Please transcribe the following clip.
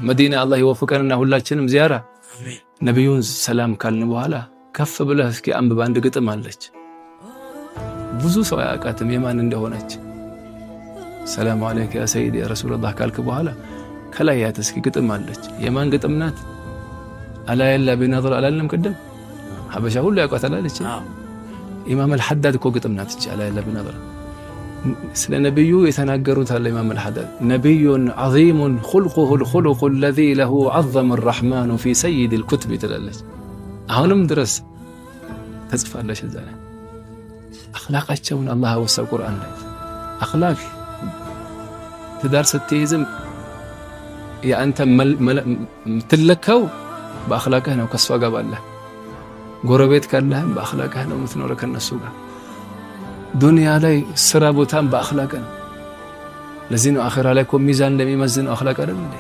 መዲና አላህ ይወፍቀንና ሁላችንም ዚያራ ነብዩን ሰላም ካልን በኋላ ከፍ ብለህ እስኪ አንብብ። አንድ ግጥም አለች ብዙ ሰው ያቃተም የማን እንደሆነች። ሰላም አለይከ ያ ሰይዲ ያ ረሱላህ ካልክ በኋላ ከላይ ያት እስኪ ግጥም አለች። የማን ግጥም ናት? አላ የላ ቢነظር አላለም ቅድም ሀበሻ ሁሉ ያውቃታል አለች። ኢማም አልሐዳድ እኮ ግጥም ናት እቺ አላ የላ ቢነظር። ስለ ነብዩ የተናገሩት አለ ኢማም አልሐዳድ ነብዩን ዐዚሙን ኹልቁሁ الخلق الذي له عظم الرحمن في سيد الكتب ትላለች። አሁንም ድረስ ተጽፋለች እዛ ላይ አኽላቃቸውን አላህ ወሰው ቁርአን ላይ አኽላቅ ትዳር ስትይዝም ያንተ ምትለከው በአኽላቅህ ነው። ከሷ ጋር ባለህ ጎረቤት ካለህም በአኽላቅህ ነው የምትኖረው ከነሱ ጋር። ዱንያ ላይ ስራ ቦታም በአኽላቅ ነው። ለዚህ ነው አኺራ ላይ እኮ ሚዛን እንደሚመዝነው አኽላቅ አይደል እንዴ?